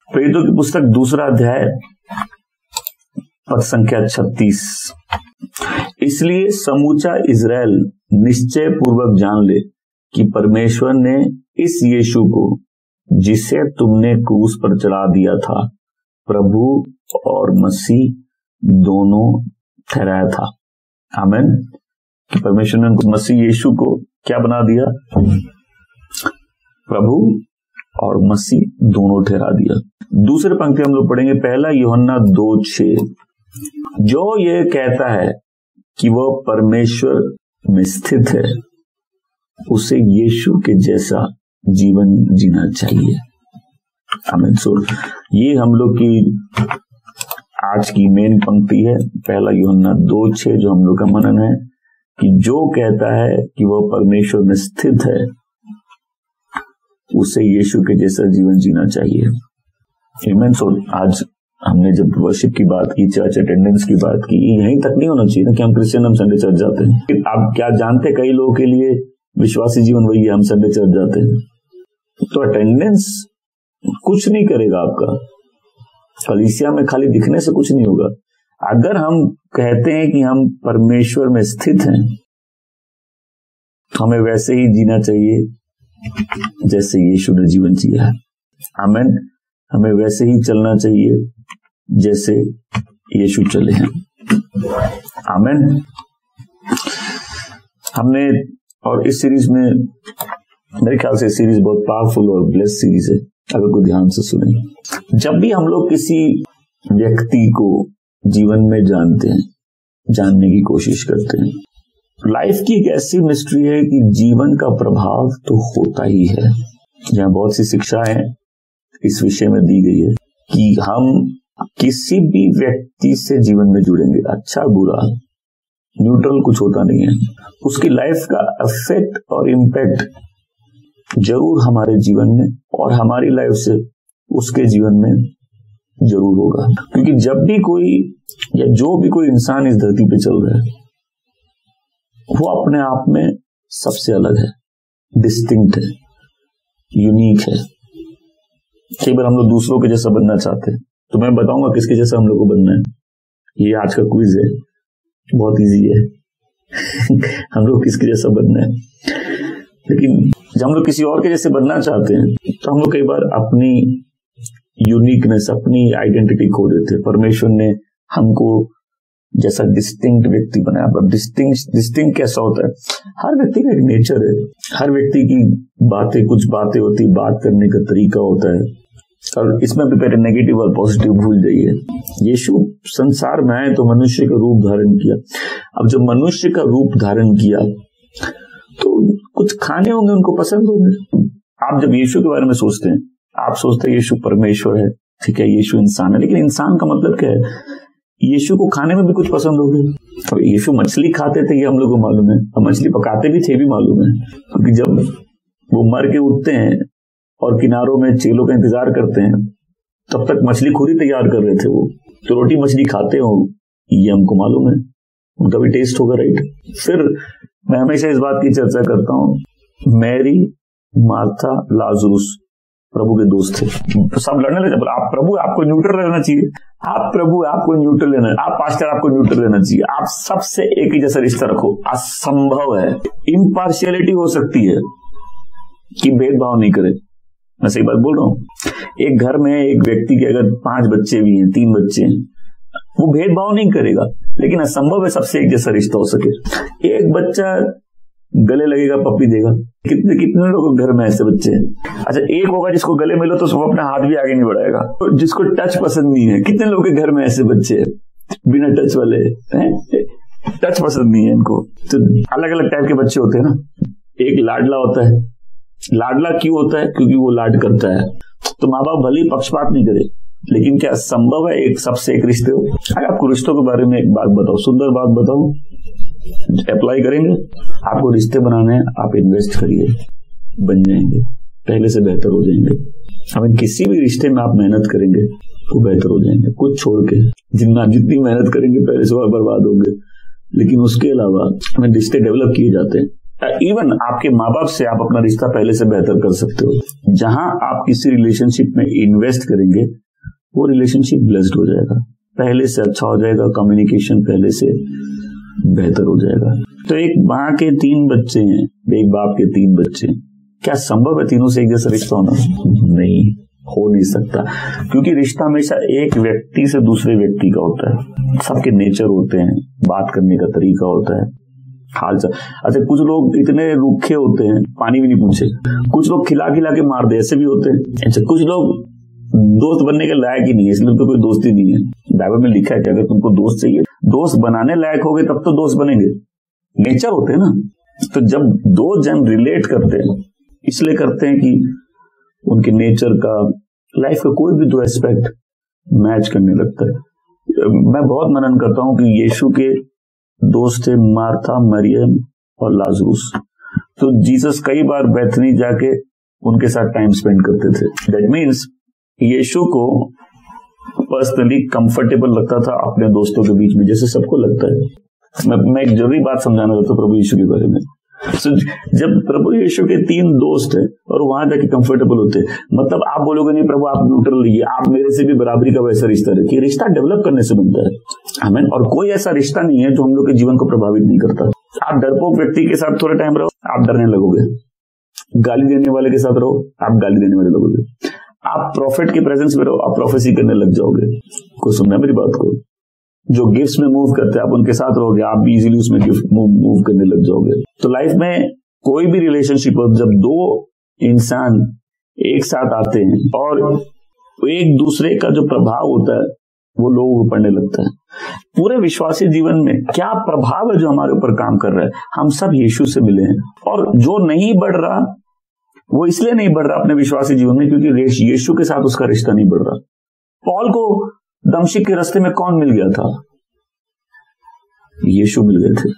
प्रेरितों की पुस्तक 2 अध्याय पद संख्या 36। इसलिए समूचा इज़राइल निश्चय पूर्वक जान ले कि परमेश्वर ने इस यीशु को, जिसे तुमने क्रूस पर चढ़ा दिया था, प्रभु और मसीह दोनों ठहराया था। आमीन। कि परमेश्वर ने मसीह यीशु को क्या बना दिया? प्रभु और मसीह दोनों ठहरा दिया। दूसरे पंक्ति हम लोग पढ़ेंगे 1 यूहन्ना 2:6। जो ये कहता है कि वह परमेश्वर में स्थित है, उसे यीशु के जैसा जीवन जीना चाहिए। आमीन। सो ये हम लोग की आज की मेन पंक्ति है, 1 यूहन्ना 2:6, जो हम लोग का मनन है कि जो कहता है कि वह परमेश्वर में स्थित है, उसे यीशु के जैसा जीवन जीना चाहिए। आमीन। सो आज हमने जब वर्शिप की बात की, चर्च अटेंडेंस की बात की, यहीं तक नहीं होना चाहिए ना कि हम क्रिश्चियन, हम संडे चर्च जाते हैं। आप क्या जानते, कई लोगों के लिए विश्वासी जीवन वही है, हम संडे चर्च जाते हैं। तो अटेंडेंस कुछ नहीं करेगा आपका, कलीसिया में खाली दिखने से कुछ नहीं होगा। अगर हम कहते हैं कि हम परमेश्वर में स्थित हैं, तो हमें वैसे ही जीना चाहिए जैसे यीशु ने जीवन जिया है। आमीन। हमें वैसे ही चलना चाहिए जैसे यीशु चले हैं। आमीन। हमने और इस सीरीज में, मेरे ख्याल से सीरीज बहुत पावरफुल और ब्लेस्ड सीरीज है, अगर कोई ध्यान से सुने। जब भी हम लोग किसी व्यक्ति को जीवन में जानते हैं, जानने की कोशिश करते हैं, लाइफ की एक ऐसी मिस्ट्री है कि जीवन का प्रभाव तो होता ही है। जहां बहुत सी शिक्षाएं इस विषय में दी गई है कि हम किसी भी व्यक्ति से जीवन में जुड़ेंगे, अच्छा बुरा, न्यूट्रल कुछ होता नहीं है, उसकी लाइफ का इफेक्ट और इम्पैक्ट जरूर हमारे जीवन में और हमारी लाइफ से उसके जीवन में जरूर होगा। क्योंकि जब भी कोई या जो भी कोई इंसान इस धरती पे चल रहा है, वो अपने आप में सबसे अलग है, डिस्टिंक्ट है, यूनिक है। कई बार हम लोग दूसरों के जैसा बनना चाहते हैं, तो मैं बताऊंगा किसके जैसा हम लोग को बनना है। ये आज का क्विज है, बहुत इजी है। हम लोग किसके जैसा बनना है। लेकिन जब हम लोग किसी और के जैसे बनना चाहते हैं, तो हम लोग कई बार अपनी यूनिकनेस, अपनी आइडेंटिटी खो देते हैं। परमेश्वर ने हमको जैसा डिस्टिंक्ट व्यक्ति बनाया, पर डिस्टिंक्ट कैसा होता है? हर व्यक्ति का एक नेचर है, हर व्यक्ति की बातें, कुछ बातें होती, बात करने का तरीका होता है। और इसमें भी पहले नेगेटिव और पॉजिटिव भूल जाइए। यीशु संसार में आए तो मनुष्य का रूप धारण किया। अब जब मनुष्य का रूप धारण किया तो कुछ खाने होंगे उनको पसंद होंगे। आप जब यीशु के बारे में सोचते हैं, आप सोचते हैं यीशु परमेश्वर है, ठीक है, यीशु इंसान है, लेकिन इंसान का मतलब क्या है? यीशु को खाने में भी कुछ पसंद होगी। और यीशु मछली खाते थे, ये हम लोग को मालूम है, और मछली पकाते भी थे, भी मालूम है। क्योंकि जब वो मर के उठते हैं और किनारों में चेलों का इंतजार करते हैं, तब तक मछली खुद ही तैयार कर रहे थे वो। तो रोटी मछली खाते हो, ये हमको मालूम है, उनका भी टेस्ट होगा, राइट। फिर मैं हमेशा इस बात की चर्चा करता हूँ, मैरी, मार्था, लाजरुस प्रभु के दोस्त थे। तो सब लड़ने लगे, आप प्रभु, आपको न्यूट्रल रहना चाहिए, आप प्रभु, आपको न्यूट्रल रहना, आप पास्टर, आपको न्यूट्रल रहना चाहिए, आप सबसे एक ही जैसा रिश्ता रखो। असंभव है, इम्पार्शियलिटी हो सकती है कि भेदभाव नहीं करे। मैं सही बात बोल रहा हूँ। एक घर में एक व्यक्ति के अगर 5 बच्चे भी हैं, 3 बच्चे हैं, वो भेदभाव नहीं करेगा, लेकिन असंभव है सबसे एक जैसा रिश्ता हो सके। एक बच्चा गले लगेगा, पप्पी देगा। कितने कितने लोगों के घर में ऐसे बच्चे हैं। अच्छा, एक होगा जिसको गले मिलो तो वो अपना हाथ भी आगे नहीं बढ़ाएगा, तो जिसको टच पसंद नहीं है। कितने लोगों के घर में ऐसे बच्चे हैं बिना टच वाले हैं, टच पसंद नहीं है इनको। तो अलग अलग टाइप के बच्चे होते हैं ना। एक लाडला होता है। लाडला क्यों होता है? क्योंकि वो लाड करता है। तो माँ बाप भले ही पक्षपात नहीं करे, लेकिन क्या संभव है एक सबसे एक रिश्ते हो? अगर आपको रिश्तों के बारे में एक बात बताओ, सुंदर बात बताओ, अप्लाई करेंगे। आपको रिश्ते बनाने हैं, आप इन्वेस्ट करिए, बन जाएंगे, पहले से बेहतर हो जाएंगे। हमें किसी भी रिश्ते में आप मेहनत करेंगे वो बेहतर हो जाएंगे। कुछ छोड़ के जितनी मेहनत करेंगे पहले से और बर्बाद होंगे। लेकिन उसके अलावा हमें रिश्ते डेवलप किए जाते हैं। इवन आपके माँ बाप से आप अपना रिश्ता पहले से बेहतर कर सकते हो। जहां आप किसी रिलेशनशिप में इन्वेस्ट करेंगे वो रिलेशनशिप ब्लेस्ड हो जाएगा, पहले से अच्छा हो जाएगा, कम्युनिकेशन पहले से बेहतर हो जाएगा। तो एक माँ के 3 बच्चे हैं, एक बाप के 3 बच्चे, क्या संभव है तीनों से एक जैसा रिश्ता होना? नहीं, हो नहीं सकता, क्योंकि रिश्ता हमेशा एक व्यक्ति से दूसरे व्यक्ति का होता है। सबके नेचर होते हैं, बात करने का तरीका होता है, हालचाल। अच्छा, कुछ लोग इतने रूखे होते हैं पानी भी नहीं पूछे, कुछ लोग खिला खिला के मार दे, ऐसे भी होते हैं। अच्छा, कुछ लोग दोस्त बनने के लायक ही नहीं है, इसलिए तो कोई दोस्ती नहीं है। बाइबल में लिखा है कि अगर तुमको दोस्त चाहिए, दोस्त बनाने लायक हो गए तब तो दोस्त बनेंगे। नेचर होते हैं ना। तो जब 2 जन रिलेट करते हैं, इसलिए करते हैं कि उनके नेचर का, लाइफ का कोई भी 2 एस्पेक्ट मैच करने लगता है। मैं बहुत मनन करता हूं कि यीशु के दोस्त थे मार्था, मरियम और लाजरूस। तो जीसस कई बार बैथनी जाके उनके साथ टाइम स्पेंड करते थे। दैट मीन्स यीशु को पर्सनली कंफर्टेबल लगता था अपने दोस्तों के बीच में, जैसे सबको लगता है। मैं एक जरूरी बात समझाना चाहता हूँ प्रभु यीशु के बारे में। जब प्रभु यीशु के 3 दोस्त हैं और वहां जाके कंफर्टेबल होते हैं, मतलब आप बोलोगे नहीं प्रभु आप न्यूट्रल रहिए, आप मेरे से भी बराबरी का वैसा रिश्ता रखिए। रिश्ता डेवलप करने से बनता है, आमीन। और कोई ऐसा रिश्ता नहीं है जो हम लोग के जीवन को प्रभावित नहीं करता। आप डरपोक व्यक्ति के साथ थोड़ा टाइम रहो, आप डरने लगोगे। गाली देने वाले के साथ रहो, आप गाली देने वाले लगोगे। आप प्रॉफिट के प्रेजेंस में रहो, आप प्रोफेसी करने लग जाओगे। कोई सुनना मेरी बात को? जो गिफ्ट्स में मूव करते हैं आप उनके साथ रहोगे, आप भी इजीली उसमें गिफ्ट मूव करने लग जाओगे। तो लाइफ में कोई भी रिलेशनशिप हो, जब 2 इंसान एक साथ आते हैं और एक दूसरे का जो प्रभाव होता है वो लोगों को पड़ने लगता है। पूरे विश्वासी जीवन में क्या प्रभाव है जो हमारे ऊपर काम कर रहा है? हम सब यीशु से मिले हैं, और जो नहीं बढ़ रहा वो इसलिए नहीं बढ़ रहा अपने विश्वासी जीवन में क्योंकि यीशु के साथ उसका रिश्ता नहीं बढ़ रहा। पौल को दमिश्क के रास्ते में कौन मिल गया था? यीशु मिल गए थे।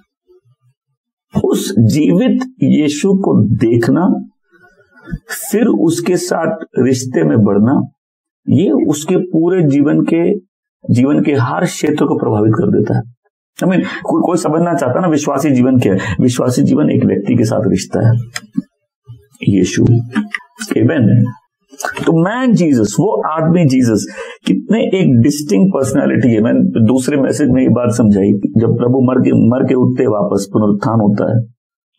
उस जीवित यीशु को देखना, फिर उसके साथ रिश्ते में बढ़ना, ये उसके पूरे जीवन के हर क्षेत्र को प्रभावित कर देता है। I mean, कोई समझना चाहता ना विश्वासी जीवन क्या है? विश्वासी जीवन एक व्यक्ति के साथ रिश्ता है, यीशु। आमीन। तो मैन जीसस, वो आदमी जीसस, कितने एक डिस्टिंक्ट पर्सनालिटी है। मैंने दूसरे मैसेज में ये बात समझाई, जब प्रभु मर के उठते वापस, पुनरुत्थान होता है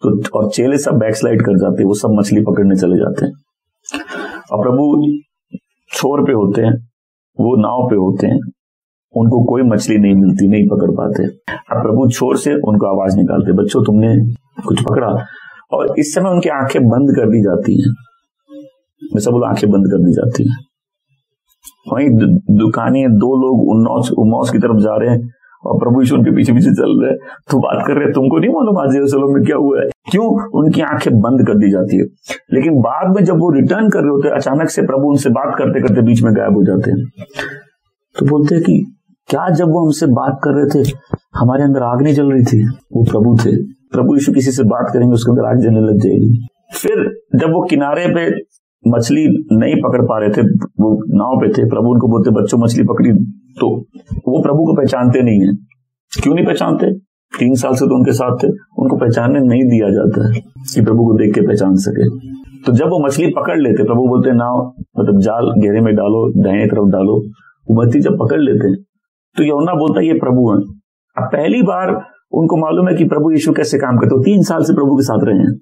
तो, और चेले सब बैकस्लाइड कर जाते हैं, वो सब मछली पकड़ने चले जाते हैं, और प्रभु छोर पे होते हैं, वो नाव पे होते हैं, उनको कोई मछली नहीं मिलती, नहीं पकड़ पाते। अब प्रभु छोर से उनको आवाज निकालते, बच्चों तुमने कुछ पकड़ा? और इस समय उनकी आंखें बंद कर दी जाती हैं। मैं सब लोग आंखें बंद कर दी जाती हैं। वहीं दुकानी 2 लोग उन्नौस की तरफ जा रहे हैं और प्रभु यीशु उनके पीछे पीछे चल रहे हैं, तो बात कर रहे हैं, तुमको नहीं मालूम आज यरूशलेम में क्या हुआ है? क्यों? उनकी आंखें बंद कर दी जाती है। लेकिन बाद में जब वो रिटर्न कर रहे होते हैं, अचानक से प्रभु उनसे बात करते करते बीच में गायब हो जाते हैं। तो बोलते हैं कि क्या जब वो हमसे बात कर रहे थे हमारे अंदर आग नहीं जल रही थी? वो प्रभु थे। प्रभु यीशु किसी से बात करेंगे उसके अंदर आग जलने लग जाएगी। फिर जब वो किनारे पे मछली नहीं पकड़ पा रहे थे, वो नाव पे थे, प्रभु उनको बोलते बच्चों मछली पकड़ी, तो वो प्रभु को पहचानते नहीं है। क्यों नहीं पहचानते? 3 साल से तो उनके साथ थे, उनको पहचानने नहीं दिया जाता है कि प्रभु को देख के पहचान सके। तो जब वो मछली पकड़ लेते, प्रभु बोलते नाव मतलब जाल गहरे में डालो, दाहिने तरफ डालो, वो मछली जब पकड़ लेते हैं तो यूहन्ना बोलता है ये प्रभु है। अब पहली बार उनको मालूम है कि प्रभु यीशु कैसे काम करते हो। 3 साल से प्रभु के साथ रहे हैं,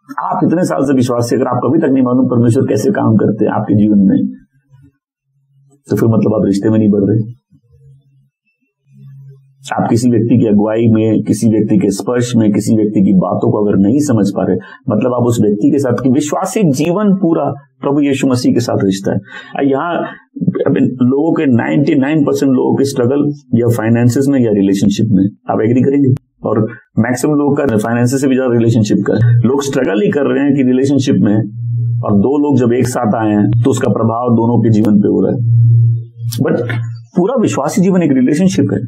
आप इतने साल से विश्वास से, अगर आपको अभी तक नहीं मालूम परमेश्वर कैसे काम करते हैं आपके जीवन में, तो फिर मतलब आप रिश्ते में नहीं बढ़ रहे। आप किसी व्यक्ति की अगुवाई में, किसी व्यक्ति के स्पर्श में, किसी व्यक्ति की बातों को अगर नहीं समझ पा रहे, मतलब आप उस व्यक्ति के साथ, विश्वासी जीवन पूरा प्रभु यीशु मसीह के साथ रिश्ता है। यहाँ लोगों के 99% लोगों के स्ट्रगल या फाइनेंसेस में या रिलेशनशिप में, आप एग्री करेंगे? और मैक्सिमम लोगों का फाइनेंसेस से भी ज्यादा रिलेशनशिप का, लोग स्ट्रगल ही कर रहे हैं कि रिलेशनशिप में, और 2 लोग जब एक साथ आए हैं तो उसका प्रभाव दोनों के जीवन पे हो रहा है। बट पूरा विश्वासी जीवन एक रिलेशनशिप है।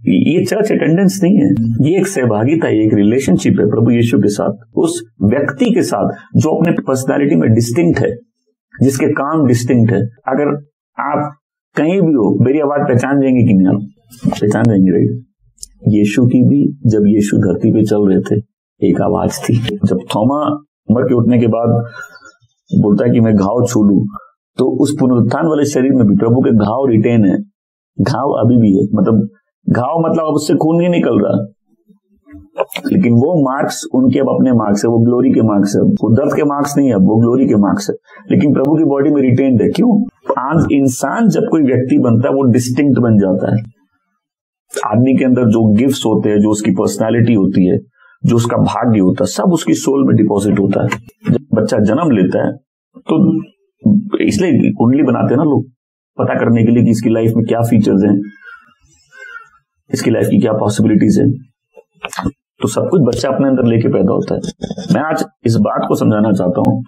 ये चर्च अटेंडेंस नहीं है, ये एक सहभागिता है, एक रिलेशनशिप है प्रभु यीशु के साथ, उस व्यक्ति के साथ जो अपने पर्सनालिटी में डिस्टिंक्ट है, जिसके काम डिस्टिंक्ट है। अगर आप कहीं भी हो, मेरी आवाज पहचान जाएंगे कि नहीं? आप पहचान जाएंगे, राइट? यीशु की भी जब यीशु धरती पे चल रहे थे एक आवाज थी। जब थोमा मर के उठने के बाद बोलता है कि मैं घाव छू लूं, तो उस पुनरुत्थान वाले शरीर में भी प्रभु के घाव रिटेन है, घाव अभी भी है। मतलब घाव मतलब अब उससे खून नहीं निकल रहा, लेकिन वो मार्क्स उनके अब अपने मार्क्स है, वो ग्लोरी के मार्क्स है, वो दर्द के मार्क्स नहीं है, वो ग्लोरी के मार्क्स है, लेकिन प्रभु की बॉडी में रिटेन्ड है। क्यों? आज इंसान जब कोई व्यक्ति बनता है वो डिस्टिंक्ट बन जाता है। आदमी के अंदर जो गिफ्ट्स होते हैं, जो उसकी पर्सनालिटी होती है, जो उसका भाग्य होता है, सब उसकी सोल में डिपॉजिट होता है। जब बच्चा जन्म लेता है तो इसलिए कुंडली बनाते हैं ना लोग, पता करने के लिए कि इसकी लाइफ में क्या फीचर्स हैं, इसकी लाइफ की क्या पॉसिबिलिटीज हैं। तो सब कुछ बच्चा अपने अंदर लेके पैदा होता है। मैं आज इस बात को समझाना चाहता हूं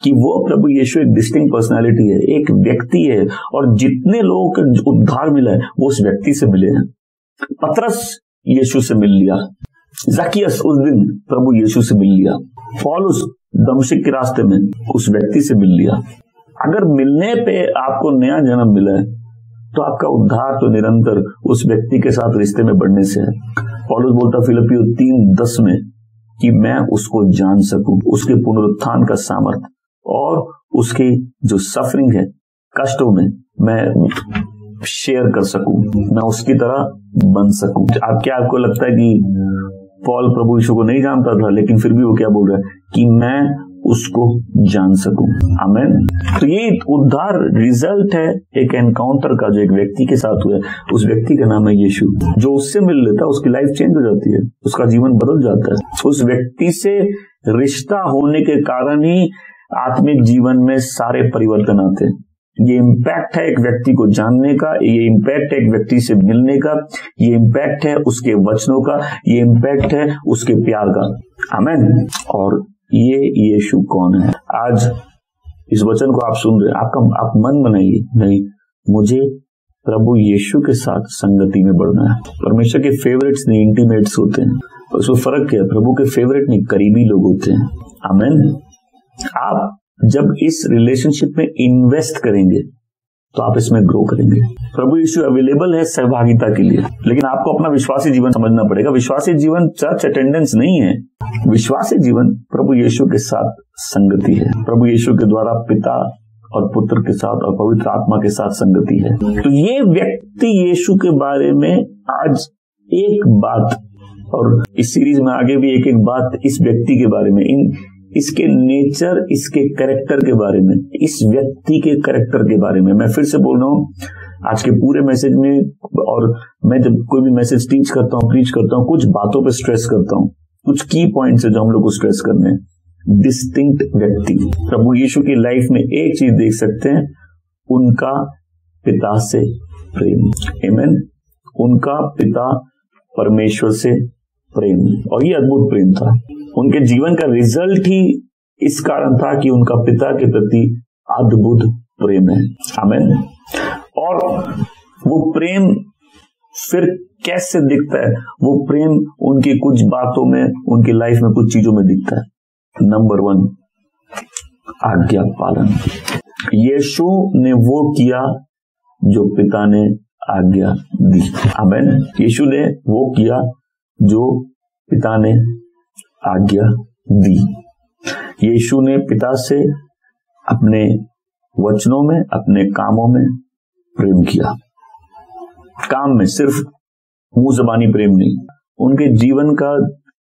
कि वो प्रभु यीशु एक डिस्टिंक्ट पर्सनालिटी है, एक व्यक्ति है, और जितने लोगों को उद्धार मिला है वो उस व्यक्ति से मिले हैं। पतरस यीशु से मिल लिया, जकियस उस दिन प्रभु यीशु से मिल लिया, पौलुस दमिश्क के रास्ते में उस व्यक्ति से मिल लिया। अगर मिलने पे आपको नया जन्म मिला है तो आपका उद्धार तो निरंतर उस व्यक्ति के साथ रिश्ते में बढ़ने से है। पौलुस बोलता फिलिपियों 3:10 में कि मैं उसको जान सकूं, उसके पुनरुत्थान का सामर्थ और उसकी जो सफरिंग है, कष्टों में मैं शेयर कर सकूं, मैं उसकी तरह बन सकूं। आपको लगता है कि पौल प्रभु यीशु को नहीं जानता था, लेकिन फिर भी वो क्या बोल रहा है कि मैं उसको जान सकूं। आमीन। तो ये उद्धार रिजल्ट है एक एनकाउंटर का जो एक व्यक्ति के साथ हुआ है। उस व्यक्ति का नाम है यीशु। जो उससे मिल लेता है उसकी लाइफ चेंज हो जाती है, उसका जीवन बदल जाता है। उस व्यक्ति से रिश्ता होने के कारण ही आत्मिक जीवन में सारे परिवर्तन आते हैं। ये इम्पैक्ट है एक व्यक्ति को जानने का, ये इम्पैक्ट है एक व्यक्ति से मिलने का, ये इम्पैक्ट है उसके वचनों का, ये इम्पैक्ट है उसके प्यार का। आमीन। और ये यीशु कौन है? आज इस वचन को आप सुन रहे हैं, आप मन बनाइए, नहीं, मुझे प्रभु यीशु के साथ संगति में बढ़ना है। परमेश्वर के फेवरेट्स नहीं, इंटीमेट्स होते हैं। उसमें फर्क क्या है? प्रभु के फेवरेट नहीं, करीबी लोग होते हैं। आमीन। आप जब इस रिलेशनशिप में इन्वेस्ट करेंगे तो आप इसमें ग्रो करेंगे। प्रभु यीशु अवेलेबल है सहभागिता के लिए, लेकिन आपको अपना विश्वासी जीवन समझना पड़ेगा। विश्वासी जीवन चर्च अटेंडेंस नहीं है, विश्वासी जीवन प्रभु यीशु के साथ संगति है। प्रभु यीशु के द्वारा पिता और पुत्र के साथ और पवित्र आत्मा के साथ संगति है। तो ये व्यक्ति यीशु के बारे में आज एक बात, और इस सीरीज में आगे भी एक एक बात इस व्यक्ति के बारे में, इसके नेचर, इसके कैरेक्टर के बारे में, इस व्यक्ति के कैरेक्टर के बारे में मैं फिर से बोल रहा हूं आज के पूरे मैसेज में। और मैं जब कोई भी मैसेज टीच करता हूं, प्रीच करता हूं, कुछ बातों पे स्ट्रेस करता हूं, कुछ की पॉइंट्स है जो हम लोग को स्ट्रेस करने हैं। डिस्टिंक्ट व्यक्ति प्रभु यीशु की लाइफ में एक चीज देख सकते हैं, उनका पिता से प्रेम। आमीन। उनका पिता परमेश्वर से प्रेम, और ये अद्भुत प्रेम था। उनके जीवन का रिजल्ट ही इस कारण था कि उनका पिता के प्रति अद्भुत प्रेम है। आमीन। और वो प्रेम फिर कैसे दिखता है? वो प्रेम उनकी कुछ बातों में, उनकी लाइफ में कुछ चीजों में दिखता है। नंबर 1, आज्ञा पालन। यीशु ने वो किया जो पिता ने आज्ञा दी। आमीन। यीशु ने वो किया जो पिता ने आज्ञा दी। यीशु ने पिता से अपने वचनों में, अपने कामों में प्रेम किया। काम में सिर्फ मुंह ज़बानी प्रेम नहीं, उनके जीवन का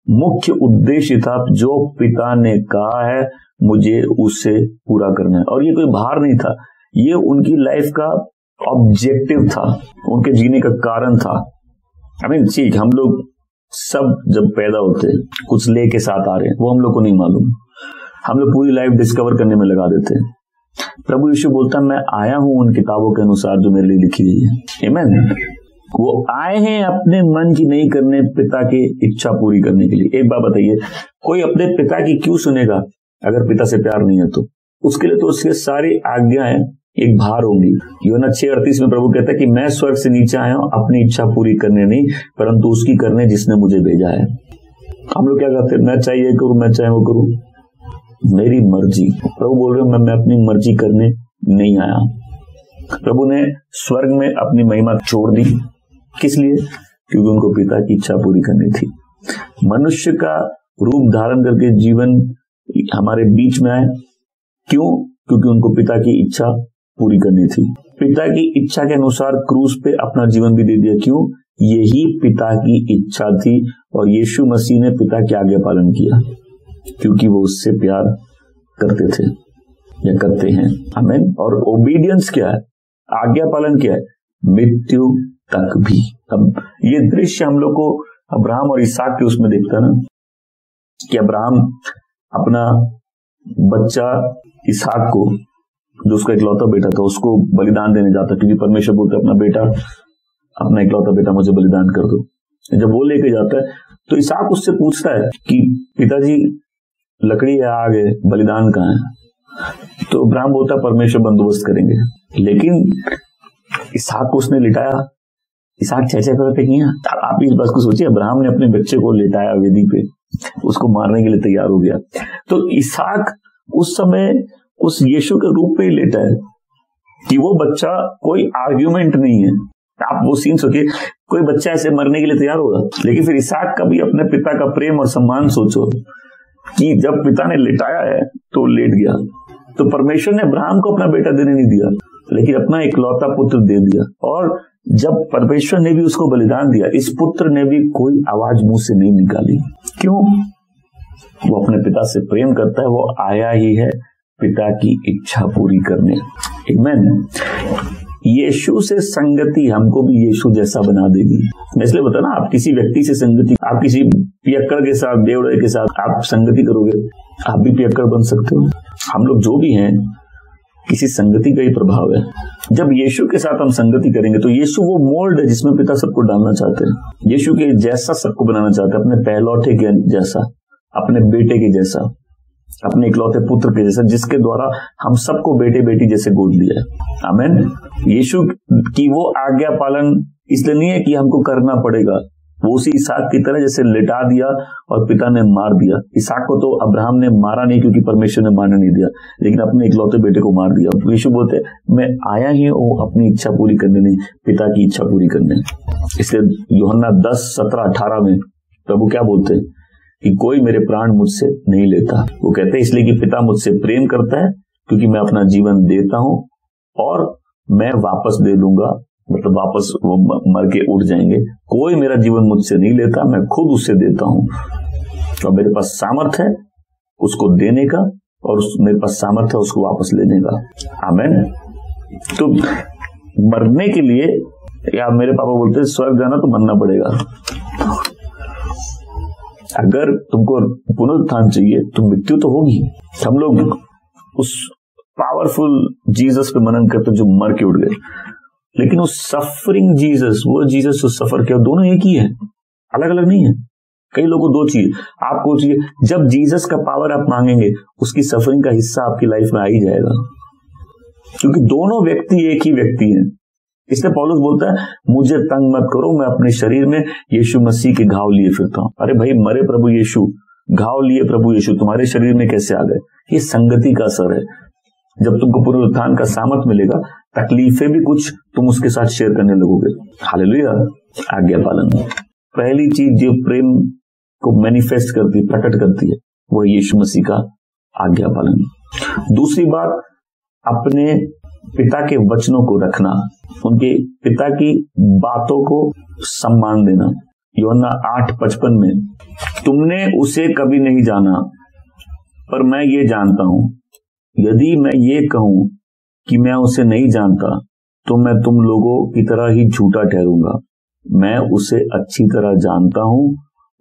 मुख्य उद्देश्य था जो पिता ने कहा है मुझे उसे पूरा करना है। और ये कोई भार नहीं था, ये उनकी लाइफ का ऑब्जेक्टिव था, उनके जीने का कारण था। ठीक, हम लोग सब जब पैदा होते हैं कुछ ले के साथ आ रहे हैं, वो हम लोग को नहीं मालूम, हम लोग पूरी लाइफ डिस्कवर करने में लगा देते हैं। प्रभु यीशु बोलता मैं आया हूं उन किताबों के अनुसार जो मेरे लिए लिखी गई है। आमीन। वो आए हैं अपने मन की नहीं करने, पिता की इच्छा पूरी करने के लिए। एक बात बताइए, कोई अपने पिता की क्यों सुनेगा अगर पिता से प्यार नहीं है? तो उसके लिए तो उसके सारी आज्ञाएं एक भार होंगी। यूहन्ना 6:38 में प्रभु कहता है कि मैं स्वर्ग से नीचे आया हूं अपनी इच्छा पूरी करने नहीं, परंतु उसकी करने जिसने मुझे भेजा है। हम लोग क्या करते हैं? मैं चाहे ये करूं, मैं चाहे वो करूं, मेरी मर्जी। प्रभु बोल रहे मैं अपनी मर्जी करने नहीं आया। प्रभु ने स्वर्ग में अपनी महिमा छोड़ दी, किस लिए? क्योंकि उनको पिता की इच्छा पूरी करनी थी। मनुष्य का रूप धारण करके जीवन हमारे बीच में आए, क्यों? क्योंकि उनको पिता की इच्छा पूरी करनी थी। पिता की इच्छा के अनुसार क्रूस पे अपना जीवन भी दे दिया, क्यों? यही पिता की इच्छा थी और यीशु मसीह ने पिता की आज्ञा पालन किया, क्योंकि वो उससे प्यार करते थे या करते हैं। आमीन। और ओबीडियंस क्या है? आज्ञा पालन क्या है? मृत्यु तक भी। अब ये दृश्य हम लोग को अब्राहम और इसहाक के उसमें देखता ना, कि अब्राहम अपना बच्चा इसहाक को, जो उसका इकलौता बेटा था, उसको बलिदान देने जाता, क्योंकि परमेश्वर बोलते अपना बेटा, अपना इकलौता बेटा मुझे बलिदान कर दो। जब वो लेके जाता है तो इसहाक उससे पूछता है कि पिताजी लकड़ी है, आग है, बलिदान कहाँ है? तो अब्राहम बोलता परमेश्वर बंदोबस्त करेंगे। लेकिन इसहाक को उसने लिटाया, इसहाक चह पे किया। आप इस बात को सोचिए, अब्राहम ने अपने बच्चे को लिटाया वेदी पे, उसको मारने के लिए तैयार हो गया। तो इसहाक उस समय उस यीशु के रूप में ही लेटा है कि वो बच्चा कोई आर्ग्यूमेंट नहीं है। आप वो सीन सोचिए, कोई बच्चा ऐसे मरने के लिए तैयार होगा। लेकिन फिर इसहाक का भी अपने पिता का प्रेम और सम्मान सोचो कि जब पिता ने लिटाया है तो लेट गया। तो परमेश्वर ने अब्राहम को अपना बेटा देने नहीं दिया, लेकिन अपना इकलौता पुत्र दे दिया। और जब परमेश्वर ने भी उसको बलिदान दिया, इस पुत्र ने भी कोई आवाज मुंह से नहीं निकाली। क्यों? वो अपने पिता से प्रेम करता है, वो आया ही है पिता की इच्छा पूरी करने। आमीन। यीशु से संगति हमको भी यीशु जैसा बना देगी। मैं इसलिए बता ना, आप किसी व्यक्ति से संगति, आप किसी पियक्कड़ के साथ, बेवड़े के साथ आप संगति करोगे, आप भी पियक्कड़ बन सकते हो। हम लोग जो भी हैं, किसी संगति का ही प्रभाव है। जब यीशु के साथ हम संगति करेंगे तो यीशु वो मोल्ड है जिसमें पिता सबको डालना चाहते हैं। यीशु के जैसा सबको बनाना चाहते हैं, अपने पहलौठे के जैसा, अपने बेटे के जैसा, अपने इकलौते पुत्र के जैसा, जिसके द्वारा हम सबको बेटे बेटी जैसे गोद लिया है। आमीन। यीशु की वो आज्ञा पालन इसलिए नहीं है कि हमको करना पड़ेगा, वो उसी इसहाक की तरह जैसे लिटा दिया और पिता ने मार दिया। इसहाक को तो अब्राहम ने मारा नहीं, क्योंकि परमेश्वर ने मारने नहीं दिया, लेकिन अपने इकलौते बेटे को मार दिया। यीशु बोलते मैं आया ही हूं अपनी इच्छा पूरी करने, नहीं पिता की इच्छा पूरी करने। इसलिए यूहन्ना 10:17-18 में प्रभु क्या बोलते हैं कि कोई मेरे प्राण मुझसे नहीं लेता। वो कहते हैं इसलिए कि पिता मुझसे प्रेम करता है, क्योंकि मैं अपना जीवन देता हूं और मैं वापस दे दूंगा, मतलब वापस वो मर के उठ जाएंगे। कोई मेरा जीवन मुझसे नहीं लेता, मैं खुद उससे देता हूं। तो मेरे पास सामर्थ है उसको देने का, और मेरे पास सामर्थ है उसको वापस लेने का। आमीन। तो मरने के लिए, या मेरे पापा बोलते हैं स्वर्ग जाना तो मरना पड़ेगा। अगर तुमको पुनरुत्थान चाहिए तो मृत्यु तो होगी। हम लोग उस पावरफुल जीसस पे मनन करते जो मर के उठ गए, लेकिन उस सफरिंग जीसस, वो जीसस जो सफर किया, दोनों एक ही है, अलग अलग नहीं है। कई लोगों को दो चाहिए, आपको चाहिए, जब जीसस का पावर आप मांगेंगे उसकी सफरिंग का हिस्सा आपकी लाइफ में आ ही जाएगा, क्योंकि दोनों व्यक्ति एक ही व्यक्ति है। इसलिए पौलुस बोलता है मुझे तंग मत करो, मैं अपने शरीर में यीशु मसीह के घाव लिए फिरता हूं। अरे भाई, मरे प्रभु यीशु, घाव लिए प्रभु यीशु तुम्हारे शरीर में कैसे आ गए? ये संगति का असर है। जब तुमको पुनरुत्थान का सामर्थ मिलेगा, तकलीफें भी कुछ तुम उसके साथ शेयर करने लगोगे। हालेलुया। आज्ञा पालन पहली चीज जो प्रेम को मैनिफेस्ट करती है, प्रकट करती है, वो यीशु मसीह का आज्ञा पालन। दूसरी बात, अपने पिता के वचनों को रखना, उनके पिता की बातों को सम्मान देना। यूहन्ना 8:55 में तुमने उसे कभी नहीं जाना, पर मैं ये जानता हूं, यदि मैं ये कहूं कि मैं उसे नहीं जानता तो मैं तुम लोगों की तरह ही झूठा ठहरूंगा। मैं उसे अच्छी तरह जानता हूं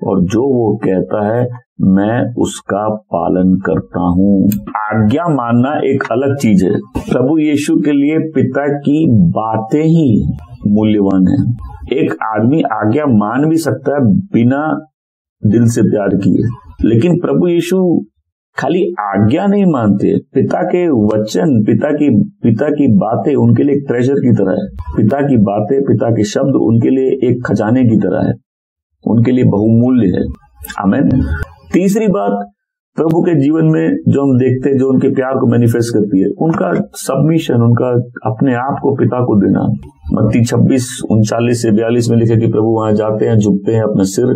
और जो वो कहता है मैं उसका पालन करता हूं। आज्ञा मानना एक अलग चीज है। प्रभु यीशु के लिए पिता की बातें ही मूल्यवान है। एक आदमी आज्ञा मान भी सकता है बिना दिल से प्यार किए, लेकिन प्रभु यीशु खाली आज्ञा नहीं मानते, पिता के वचन, पिता की बातें उनके लिए एक ट्रेजर की तरह है। पिता की बातें, पिता के शब्द उनके लिए एक खजाने की तरह है, उनके लिए बहुमूल्य है। आमीन। तीसरी बात, प्रभु के जीवन में जो हम देखते हैं, जो उनके प्यार को मैनिफेस्ट करती है, उनका सबमिशन, उनका अपने आप को पिता को देना। मत्ती 26:39-42 में लिखे कि प्रभु वहां जाते हैं, झुकते हैं, अपना सिर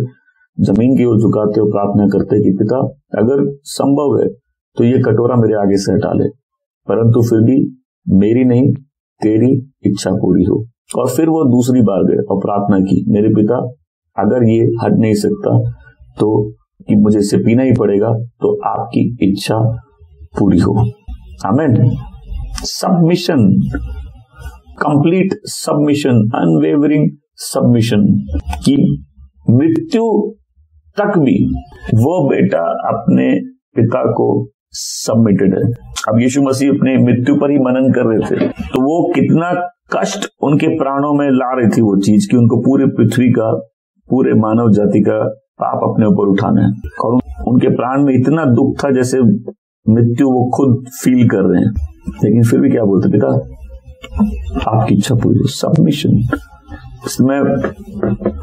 जमीन की ओर झुकाते और प्रार्थना करते हैं कि पिता, अगर संभव है तो ये कटोरा मेरे आगे से हटा ले, परंतु फिर भी मेरी नहीं तेरी इच्छा पूरी हो। और फिर वो दूसरी बार गए और प्रार्थना की, मेरे पिता, अगर ये हट नहीं सकता तो कि मुझे इसे पीना ही पड़ेगा, तो आपकी इच्छा पूरी हो। आमीन। Submission, complete submission, unwavering submission, कि मृत्यु तक भी वो बेटा अपने पिता को सबमिटेड है। अब यीशु मसीह अपने मृत्यु पर ही मनन कर रहे थे, तो वो कितना कष्ट उनके प्राणों में ला रही थी वो चीज, कि उनको पूरे पृथ्वी का, पूरे मानव जाति का पाप अपने ऊपर उठाना है। और उनके प्राण में इतना दुख था जैसे मृत्यु वो खुद फील कर रहे हैं, लेकिन फिर भी क्या बोलते, पिता आपकी इच्छा पूरी हो। सबमिशन। मैं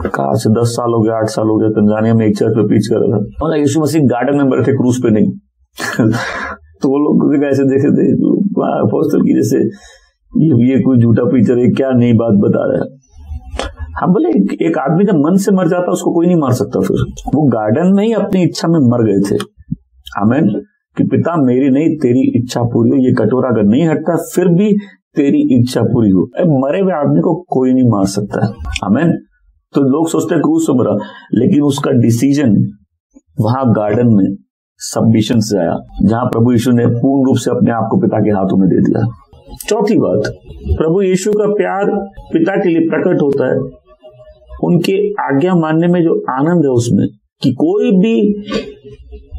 कहा से 10 साल हो गया, 8 साल हो गया, तंजानिया में एक चर्च पे प्रीच कर रहा था, और यीशु मसीह गार्डन में बैठे, क्रूज पे नहीं। तो वो लोग ऐसे देखे थे अपोस्तल की, जैसे ये कोई झूठा प्रीचर है, क्या नई बात बता रहा है। हम बोले एक आदमी जब मन से मर जाता उसको कोई नहीं मार सकता। फिर वो गार्डन में ही अपनी इच्छा में मर गए थे। आमीन। कि पिता मेरी नहीं तेरी इच्छा पूरी हो, ये कटोरा अगर नहीं हटता फिर भी तेरी इच्छा पूरी हो। मरे हुए आदमी को कोई नहीं मार सकता। आमीन। तो लोग सोचते हैं क्रूस पे मरा, लेकिन उसका डिसीजन वहां गार्डन में सबमिशन से आया, जहां प्रभु यीशु ने पूर्ण रूप से अपने आप को पिता के हाथों में दे दिया। चौथी बात, प्रभु यीशु का प्यार पिता के लिए प्रकट होता है उनके आज्ञा मानने में, जो आनंद है उसमें, कि कोई भी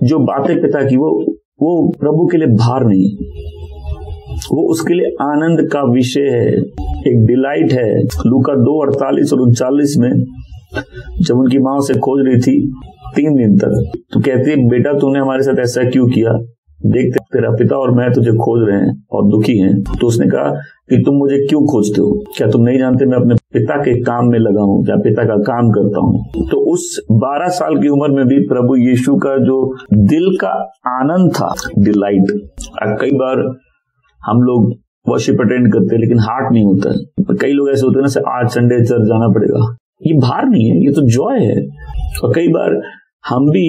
जो बातें पिता की वो प्रभु के लिए भार नहीं, वो उसके लिए आनंद का विषय है, एक डिलाइट है। लूका 2:48 और 39 में जब उनकी मां से खोज रही थी 3 दिन तक, तो कहती है, बेटा तूने हमारे साथ ऐसा क्यों किया, देख तेरा पिता और मैं तुझे खोज रहे हैं और दुखी हैं। तो उसने कहा कि तुम मुझे क्यों खोजते हो, क्या तुम नहीं जानते मैं अपने पिता के काम में लगा हूं, क्या पिता का काम करता हूं। तो उस 12 साल की उम्र में भी प्रभु यीशु का जो दिल का आनंद था, डिलाइट। कई बार हम लोग वर्शिप अटेंड करते हैं लेकिन हार्ट नहीं होता है। कई लोग ऐसे होते हैं ना, आज संडे चर्च जाना पड़ेगा, ये भार नहीं है, ये तो जॉय है। और कई बार हम भी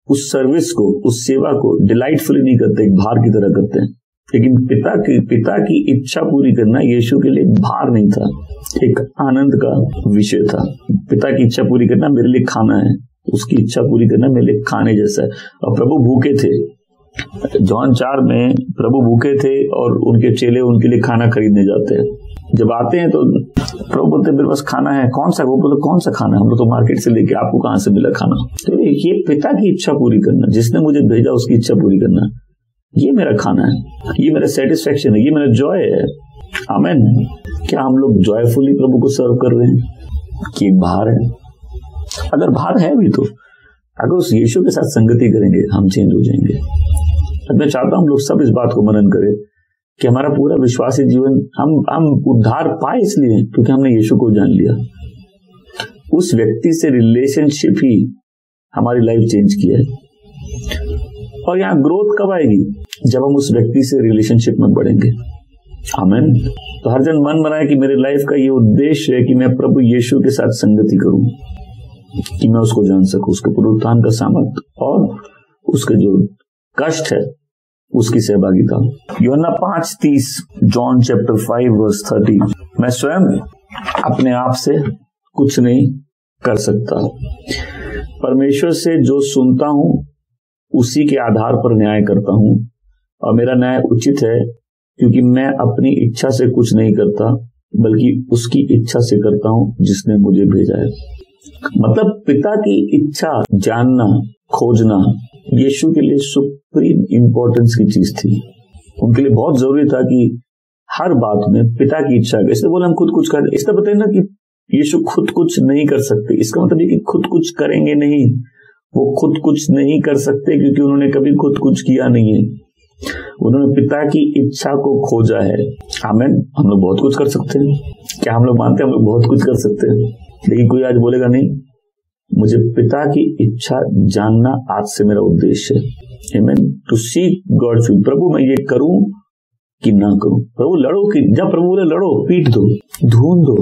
उस सर्विस को, उस सेवा को डिलाइटफुली नहीं करते, एक भार की तरह करते हैं। लेकिन पिता की इच्छा पूरी करना यीशु के लिए भार नहीं था, एक आनंद का विषय था। पिता की इच्छा पूरी करना मेरे लिए खाना है, उसकी इच्छा पूरी करना मेरे लिए खाने जैसा है। और प्रभु भूखे थे, जॉन 4 में प्रभु भूखे थे और उनके चेले उनके लिए खाना खरीदने जाते हैं। जब आते हैं तो प्रभु बोलते मेरे पास खाना है, कौन सा? वो बोले कौन सा खाना है, हम लोग तो मार्केट से लेके, आपको कहां से मिला खाना? तो ये पिता की इच्छा पूरी करना, जिसने मुझे भेजा उसकी इच्छा पूरी करना, ये मेरा खाना है, ये मेरा सेटिस्फेक्शन है, ये मेरा जॉय है। आमीन। क्या हम लोग जॉयफुली प्रभु को सर्व कर रहे हैं कि भार है? अगर भार है भी तो अगर उस यीशु के साथ संगति करेंगे हम चेंज हो जाएंगे। मैं चाहता हूं हम लोग सब इस बात को मनन करें कि हमारा पूरा विश्वासी जीवन, हम उद्धार पाए इसलिए क्योंकि हमने यीशु को जान लिया। उस व्यक्ति से रिलेशनशिप ही हमारी लाइफ चेंज किया है। और यहाँ ग्रोथ कब आएगी? जब हम उस व्यक्ति से रिलेशनशिप में बढ़ेंगे। आमीन। तो हर जन मन बनाए कि मेरे लाइफ का ये उद्देश्य है कि मैं प्रभु यीशु के साथ संगति करूं, कि मैं उसको जान सकूं, उसके पुनरुत्थान का सामर्थ और उसके जो कष्ट है उसकी सहभागिता। यूहन्ना 5:30, जॉन चैप्टर 5:30, मैं स्वयं अपने आप से कुछ नहीं कर सकता, परमेश्वर से जो सुनता हूं उसी के आधार पर न्याय करता हूं, और मेरा न्याय उचित है क्योंकि मैं अपनी इच्छा से कुछ नहीं करता बल्कि उसकी इच्छा से करता हूं जिसने मुझे भेजा है। मतलब पिता की इच्छा जानना, खोजना यीशु के लिए सुप्रीम इंपॉर्टेंस की चीज थी। उनके लिए बहुत जरूरी था कि हर बात में पिता की इच्छा। इसलिए बोले हम खुद कुछ कर, इसलिए बताइए ना कि यीशु खुद कुछ नहीं कर सकते। इसका मतलब ये कि खुद कुछ करेंगे नहीं, वो खुद कुछ नहीं कर सकते क्योंकि उन्होंने कभी खुद कुछ किया नहीं है। उन्होंने पिता की इच्छा को खोजा है। आमीन। हम लोग बहुत कुछ कर सकते हैं। क्या हम लोग मानते हैं हम लोग बहुत कुछ कर सकते हैं? लेकिन कोई आज बोलेगा नहीं मुझे पिता की इच्छा जानना आज से मेरा उद्देश्य है। Amen. To seek God's will. प्रभु मैं ये करूं कि ना करूं। प्रभु लड़ो कि, जब प्रभु बोले लड़ो, पीट दो, ढूंढ दो।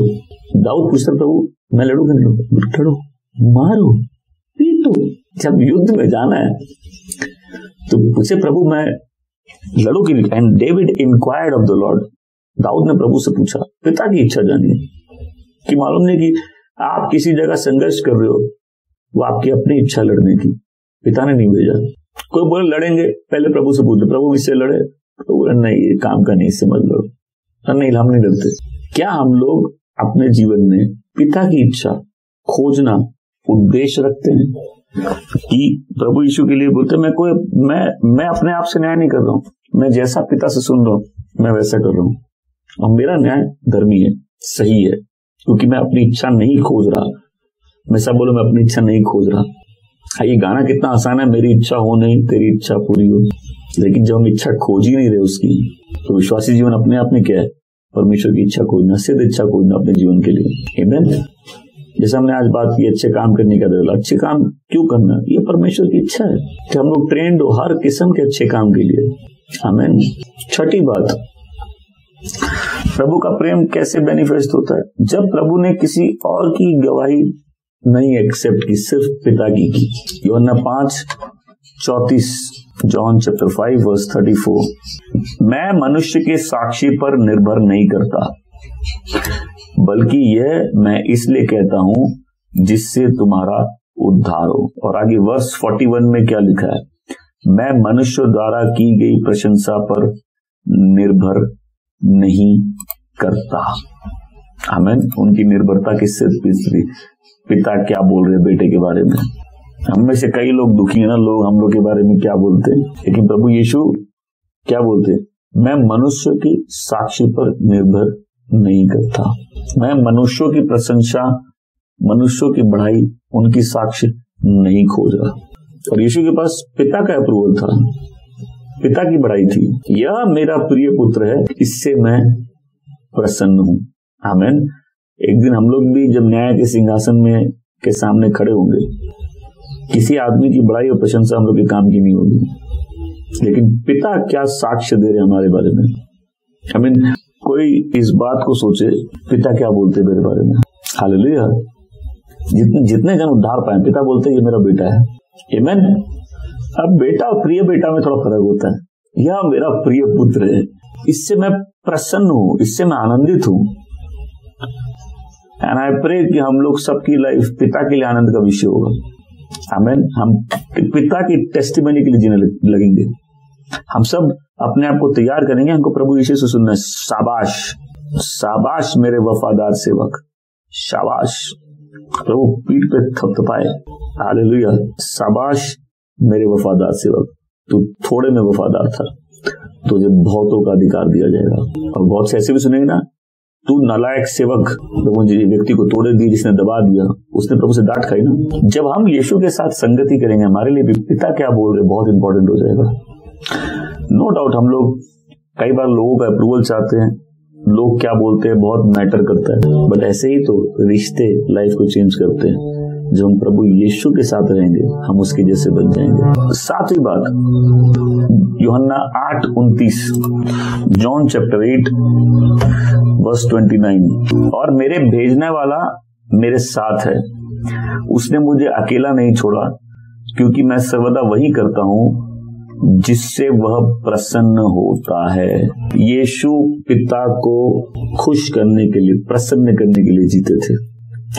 दाऊद पूछता प्रभु मैं लड़ू कि नहीं लड़ू? लड़ो, मारो, पीटो। जब युद्ध में जाना है तो पूछे प्रभु मैं लड़ू कि नहीं? And David inquired of the Lord. दाऊद ने प्रभु से पूछा, पिता की इच्छा जानिए, कि मालूम नहीं कि आप किसी जगह संघर्ष कर रहे हो, वो आपकी अपनी इच्छा लड़ने की, पिता ने नहीं भेजा। कोई बोले लड़ेंगे, पहले प्रभु से पूछे प्रभु इससे लड़े, तो बोले नहीं ये काम का नहीं, समझ लो, नहीं हम नहीं लड़ते। क्या हम लोग अपने जीवन में पिता की इच्छा खोजना उद्देश्य रखते हैं कि प्रभु यीशु के लिए बोलते मैं अपने आप से न्याय नहीं कर रहा हूं, मैं जैसा पिता से सुन रहा हूं मैं वैसा कर रहा हूं, और मेरा न्याय धर्मी है, सही है, क्योंकि मैं अपनी इच्छा नहीं खोज रहा। मैं सब बोलो मैं अपनी इच्छा नहीं खोज रहा। ये गाना कितना आसान है, मेरी इच्छा हो नहीं तेरी इच्छा पूरी हो। लेकिन जब हम इच्छा खोज ही नहीं रहे उसकी, तो विश्वासी जीवन अपने आप में क्या है? परमेश्वर की इच्छा खोजना, सिद्ध इच्छा खोजना अपने जीवन के लिए। आमीन। जैसे हमने आज बात की अच्छे काम करने का, अच्छे काम क्यों करना? ये परमेश्वर की इच्छा है कि हम लोग ट्रेंड हो हर किस्म के अच्छे काम के लिए। आमीन। छठी बात, प्रभु का प्रेम कैसे मैनिफेस्ट होता है? जब प्रभु ने किसी और की गवाही नहीं एक्सेप्ट की, सिर्फ पिता की। यूहन्ना 5:34, जॉन चैप्टर 5 वर्स 34, मैं मनुष्य के साक्षी पर निर्भर नहीं करता, बल्कि यह मैं इसलिए कहता हूं जिससे तुम्हारा उद्धार हो। और आगे वर्स 41 में क्या लिखा है? मैं मनुष्य द्वारा की गई प्रशंसा पर निर्भर नहीं करता। आमीन। उनकी निर्भरता किससे? पिता क्या बोल रहे बेटे के बारे में। हम में से कई लोग दुखी है ना, लोग हम लोग के बारे में क्या बोलते हैं, लेकिन प्रभु यीशु क्या बोलते हैं? मैं मनुष्य की साक्षी पर निर्भर नहीं करता, मैं मनुष्यों की प्रशंसा, मनुष्यों की बढ़ाई, उनकी साक्ष्य नहीं खोज रहा। और यीशु के पास पिता का अप्रूवल था, पिता की बढ़ाई थी। यह मेरा प्रिय पुत्र है, इससे मैं प्रसन्न हूं। आमीन। एक दिन हम लोग भी जब न्याय के सिंहासन में के सामने खड़े होंगे, किसी आदमी की बड़ाई और प्रशंसा हम लोग के काम की नहीं होगी, लेकिन पिता क्या साक्ष्य दे रहे हमारे बारे में। आमीन। कोई इस बात को सोचे पिता क्या बोलते मेरे बारे में। हालेलुया। जितने जन उद्धार पाए, पिता बोलते ये मेरा बेटा है। आमीन। अब बेटा और प्रिय बेटा में थोड़ा फर्क होता है। यह मेरा प्रिय पुत्र है, इससे मैं प्रसन्न हूं, इससे मैं आनंदित हूं। एंड आई प्रे कि हम लोग सबकी लाइफ पिता के लिए आनंद का विषय होगा। आमीन। हम पिता की टेस्टिमनी के लिए जीने लगेंगे। हम सब अपने आप को तैयार करेंगे, हमको प्रभु यीशु से सुनना है। शाबाश, शाबाश मेरे वफादार सेवक, शाबाश। प्रभु पीठ पे थपथपाए, हालेलुया। शाबाश मेरे वफादार सेवक, तू थोड़े में वफादार था, तुझे बहुतों का अधिकार दिया जाएगा। और बहुत से ऐसे भी सुनेंगे ना, तू नालायक सेवक, प्रभु जी व्यक्ति को तोड़े दिए, जिसने दबा दिया, उसने प्रभु से डांट खाई ना। जब हम यीशु के साथ संगति करेंगे, हमारे लिए भी पिता क्या बोल रहे बहुत इंपॉर्टेंट हो जाएगा। नो डाउट हम लोग कई बार लोगों का अप्रूवल चाहते हैं, लोग क्या बोलते हैं बहुत मैटर करता है, बट ऐसे ही तो रिश्ते लाइफ को चेंज करते हैं। जब हम प्रभु यीशु के साथ रहेंगे, हम उसके जैसे बन जाएंगे। सातवीं बात, यूहन्ना 8:29, जॉन चैप्टर 8 वर्स 29, और मेरे भेजने वाला मेरे साथ है, उसने मुझे अकेला नहीं छोड़ा, क्योंकि मैं सर्वदा वही करता हूँ जिससे वह प्रसन्न होता है। यीशु पिता को खुश करने के लिए, प्रसन्न करने के लिए जीते थे,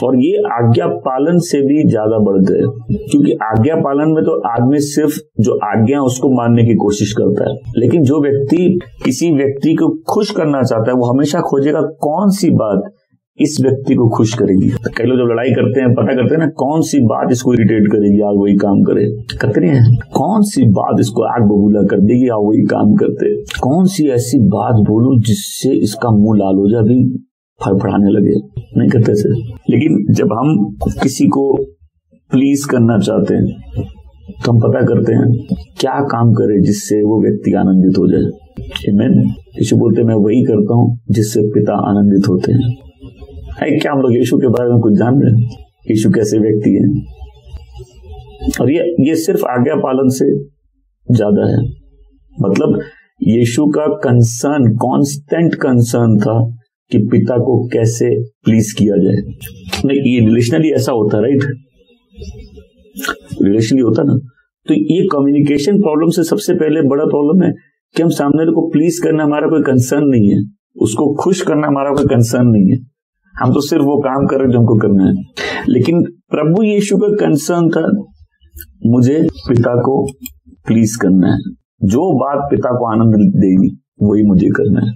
और ये आज्ञा पालन से भी ज्यादा बढ़ गए, क्योंकि आज्ञा पालन में तो आदमी सिर्फ जो आज्ञा उसको मानने की कोशिश करता है, लेकिन जो व्यक्ति किसी व्यक्ति को खुश करना चाहता है, वो हमेशा खोजेगा कौन सी बात इस व्यक्ति को खुश करेगी। कई लोग जब लड़ाई करते हैं, पता करते हैं ना कौन सी बात इसको इरिटेट करेगी, आप वही काम करे, करते नहीं है। कौन सी बात इसको आग बबूला कर देगी, आप वही काम करते। कौन सी ऐसी बात बोलूं जिससे इसका मुंह लाल हो जाए, अभी फड़फड़ाने लगे, नहीं करते से। लेकिन जब हम किसी को प्लीज करना चाहते हैं, तो हम पता करते हैं क्या काम करे जिससे वो व्यक्ति आनंदित हो जाए। आमीन। यीशु बोलते मैं वही करता हूँ जिससे पिता आनंदित होते हैं। क्या हम लोग यीशु के बारे में कुछ जान रहे हैं? यीशु कैसे व्यक्ति है? और ये सिर्फ आज्ञा पालन से ज्यादा है। मतलब यीशु का कंसर्न, कांस्टेंट कंसर्न था कि पिता को कैसे प्लीज किया जाए। नहीं, ये रिलेशनली ऐसा होता है, राइट? रिलेशनली होता ना। तो ये कम्युनिकेशन प्रॉब्लम से सबसे पहले बड़ा प्रॉब्लम है कि हम सामने वाले को प्लीज करना हमारा कोई कंसर्न नहीं है, उसको खुश करना हमारा कोई कंसर्न नहीं है। हम तो सिर्फ वो काम कर रहे हैं जो हमको करना है। लेकिन प्रभु यीशु का कंसर्न था, मुझे पिता को प्लीज करना है, जो बात पिता को आनंद देगी वही मुझे करना है।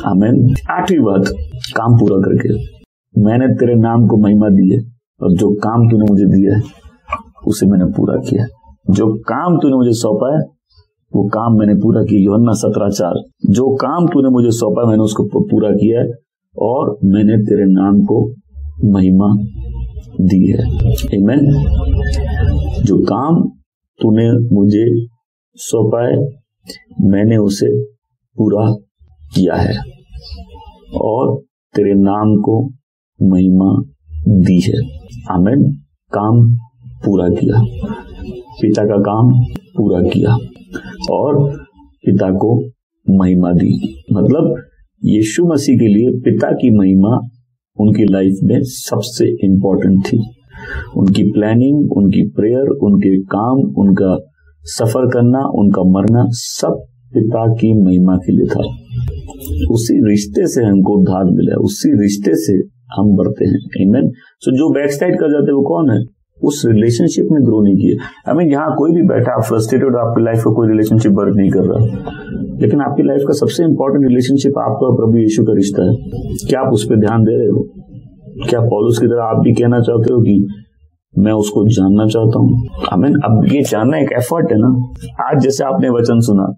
आमीन। 8वीं बात, काम पूरा करके। मैंने तेरे नाम को महिमा दी है और जो काम तूने मुझे दिया है उसे मैंने पूरा किया। जो काम तूने मुझे सौंपा है वो काम मैंने पूरा किया। यूहन्ना 17:4, जो काम तूने मुझे सौंपा मैंने उसको पूरा किया है और मैंने तेरे नाम को महिमा दी है। आमीन। जो काम तूने मुझे सौंपा है मैंने उसे पूरा किया है और तेरे नाम को महिमा दी है। आमीन। काम पूरा किया, पिता का काम पूरा किया और पिता को महिमा दी। मतलब यीशु मसीह के लिए पिता की महिमा उनकी लाइफ में सबसे इंपॉर्टेंट थी। उनकी प्लानिंग, उनकी प्रेयर, उनके काम, उनका सफर करना, उनका मरना, सब पिता की महिमा के लिए था। उसी रिश्ते से हमको उद्धार मिला है, उसी रिश्ते से हम बढ़ते हैं। आमीन। सो जो बैकसाइड कर जाते हैं वो कौन है? उस रिलेशनशिप में ग्रो नहीं किए। आमीन। यहाँ कोई भी बैठा फ्रस्ट्रेटेड, आपकी लाइफ में कोई रिलेशनशिप वर्क नहीं कर रहा, लेकिन आपकी लाइफ का सबसे इंपॉर्टेंट रिलेशनशिप आपका और प्रभु यीशु का रिश्ता है। क्या आप उस पर ध्यान दे रहे हो? क्या पौलुस की तरह आप भी कहना चाहते हो कि मैं उसको जानना चाहता हूँ? आमीन। अब ये जानना एक एफर्ट है ना। आज जैसे आपने वचन सुना,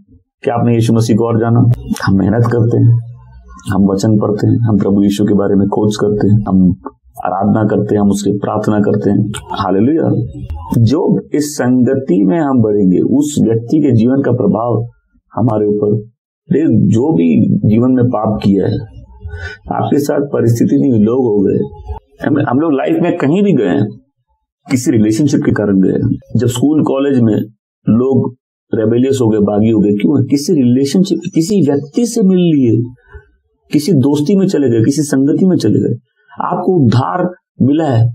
क्या आपने यीशु मसीह को और जाना? हम मेहनत करते हैं, हम वचन पढ़ते हैं, हम प्रभु यीशु के बारे में खोज करते हैं, हम आराधना करते हैं, हम उसकी प्रार्थना करते हैं। हालेलुया। जो इस संगति में हम बढ़ेंगे उस व्यक्ति के जीवन का प्रभाव हमारे ऊपर, जो भी जीवन में पाप किया है, आपके साथ परिस्थिति नहीं, लोग हो गए, हम लोग लाइफ में कहीं भी गए हैं किसी रिलेशनशिप के कारण गए। जब स्कूल कॉलेज में लोग रेबेलियस हो गए, बागी हो गए, क्यों? किसी रिलेशनशिप, किसी व्यक्ति से मिल लिए, किसी दोस्ती में चले गए, किसी संगति में चले गए। आपको उद्धार मिला है,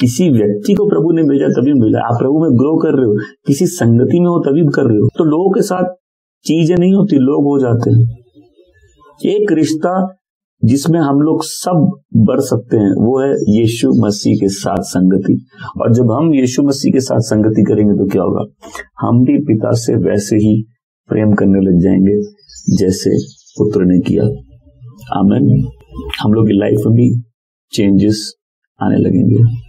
किसी व्यक्ति को प्रभु ने भेजा तभी मिला। आप प्रभु में ग्रो कर रहे हो, किसी संगति में हो तभी कर रहे हो। तो लोगों के साथ चीजें नहीं होती, लोग हो जाते हैं। एक रिश्ता जिसमें हम लोग सब बढ़ सकते हैं वो है यीशु मसीह के साथ संगति। और जब हम यीशु मसीह के साथ संगति करेंगे तो क्या होगा? हम भी पिता से वैसे ही प्रेम करने लग जाएंगे जैसे पुत्र ने किया। आमीन। हम लोग की लाइफ में भी चेंजेस आने लगेंगे।